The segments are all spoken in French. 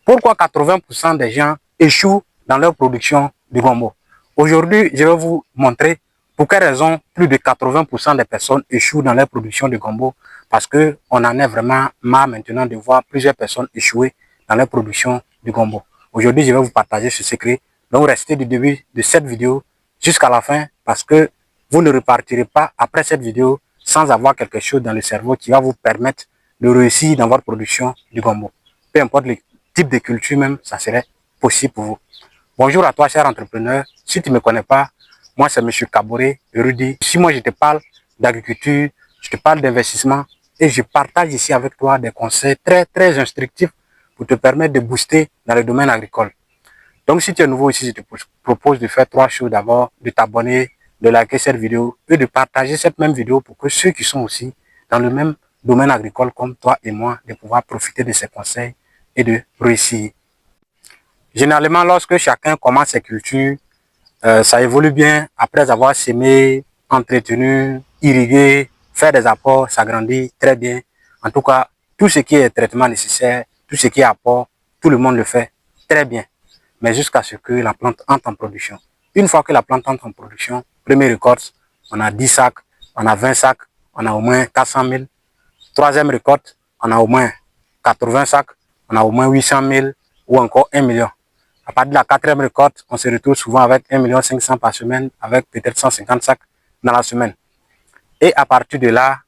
Pourquoi 80% des gens échouent dans leur production du gombo? Aujourd'hui, je vais vous montrer pour quelles raisons plus de 80% des personnes échouent dans leur production de gombo. Parce qu'on en est vraiment marre maintenant de voir plusieurs personnes échouer dans leur production du gombo. Aujourd'hui, je vais vous partager ce secret. Donc, restez du début de cette vidéo jusqu'à la fin parce que vous ne repartirez pas après cette vidéo sans avoir quelque chose dans le cerveau qui va vous permettre de réussir dans votre production du gombo. Peu importe le type de culture même, ça serait possible pour vous. Bonjour à toi, cher entrepreneur. Si tu ne me connais pas, moi c'est M. Kaboré Rudy. Si moi je te parle d'agriculture, je te parle d'investissement et je partage ici avec toi des conseils très instructifs pour te permettre de booster dans le domaine agricole. Donc si tu es nouveau ici, je te propose de faire 3 choses. D'abord, de t'abonner, de liker cette vidéo et de partager cette même vidéo pour que ceux qui sont aussi dans le même domaine agricole comme toi et moi, de pouvoir profiter de ces conseils et de réussir. Généralement, lorsque chacun commence ses cultures, ça évolue bien après avoir semé, entretenu, irrigué, faire des apports, ça grandit très bien. En tout cas, tout ce qui est traitement nécessaire, tout ce qui est apport, tout le monde le fait très bien. Mais jusqu'à ce que la plante entre en production. Une fois que la plante entre en production, première récolte, on a 10 sacs, on a 20 sacs, on a au moins 400 000. Troisième récolte, on a au moins 80 sacs, on a au moins 800 000 ou encore 1 million. À partir de la quatrième récolte, on se retrouve souvent avec 1 500 000 par semaine, avec peut-être 150 sacs dans la semaine. Et à partir de là,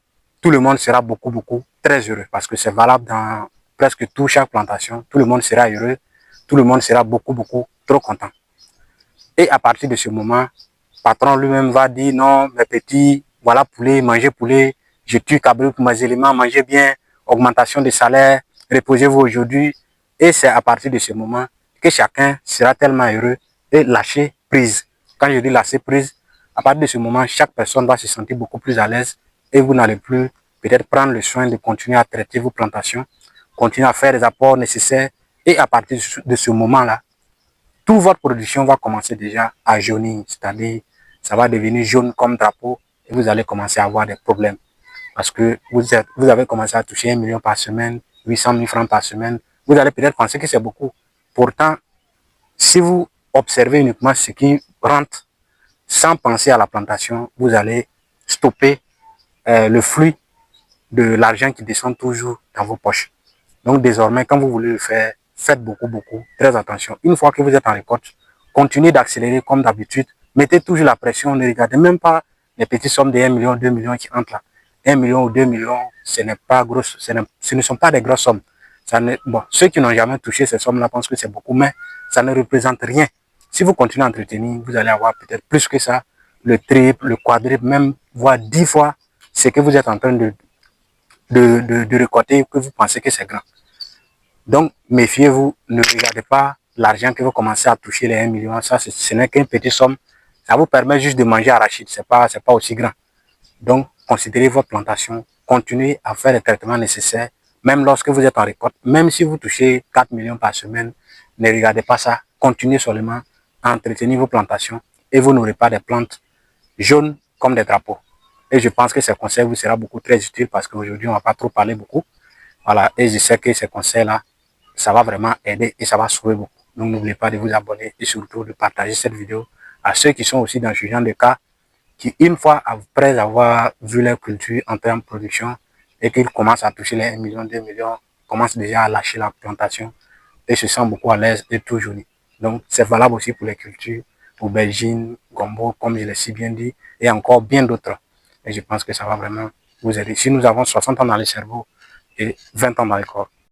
tout le monde sera beaucoup très heureux parce que c'est valable dans presque chaque plantation. Tout le monde sera heureux, tout le monde sera beaucoup trop content. Et à partir de ce moment, le patron lui-même va dire non, mes petits, voilà poulet, mangez poulet, je tue cabri pour mes éléments, mangez bien, augmentation de salaire, reposez-vous aujourd'hui. Et c'est à partir de ce moment que chacun sera tellement heureux et lâcher prise. Quand je dis lâcher prise, à partir de ce moment, chaque personne va se sentir beaucoup plus à l'aise et vous n'allez plus peut-être prendre le soin de continuer à traiter vos plantations, continuer à faire les apports nécessaires. Et à partir de ce moment-là, toute votre production va commencer déjà à jaunir, c'est-à-dire ça va devenir jaune comme drapeau et vous allez commencer à avoir des problèmes. Parce que vous avez commencé à toucher 1 million par semaine, 800 000 francs par semaine. Vous allez peut-être penser que c'est beaucoup. Pourtant, si vous observez uniquement ce qui rentre sans penser à la plantation, vous allez stopper le flux de l'argent qui descend toujours dans vos poches. Donc désormais, quand vous voulez le faire, faites beaucoup, très attention. Une fois que vous êtes en récolte, continuez d'accélérer comme d'habitude. Mettez toujours la pression, ne regardez même pas les petites sommes de 1 million, 2 millions qui entrent là. 1 million ou 2 millions, ce n'est pas gros, ce ne sont pas des grosses sommes. Bon, ceux qui n'ont jamais touché ces sommes-là pensent que c'est beaucoup, mais ça ne représente rien. Si vous continuez à entretenir, vous allez avoir peut-être plus que ça, le triple, le quadruple, même voire 10 fois ce que vous êtes en train de récolter que vous pensez que c'est grand. Donc, méfiez-vous, ne regardez pas l'argent que vous commencez à toucher, les 1 million. Ça, ce n'est qu'une petite somme. Ça vous permet juste de manger arachide. C'est pas aussi grand. Donc, considérez votre plantation. Continuez à faire les traitements nécessaires. Même lorsque vous êtes en récolte, même si vous touchez 4 millions par semaine, ne regardez pas ça. Continuez seulement à entretenir vos plantations et vous n'aurez pas des plantes jaunes comme des drapeaux. Et je pense que ces conseils vous sera beaucoup très utile parce qu'aujourd'hui, on ne va pas trop parler beaucoup. Voilà. Et je sais que ces conseils-là, ça va vraiment aider et ça va sauver beaucoup. Donc n'oubliez pas de vous abonner et surtout de partager cette vidéo à ceux qui sont aussi dans ce genre de cas, qui une fois après avoir vu leur culture en termes de production et qu'ils commencent à toucher les 1 million, 2 millions, commencent déjà à lâcher la plantation et se sentent beaucoup à l'aise et tout joli. Donc c'est valable aussi pour les cultures, aubergines, gombo, comme je l'ai si bien dit, et encore bien d'autres. Et je pense que ça va vraiment vous aider. Si nous avons 60 ans dans le cerveau et 20 ans dans le corps,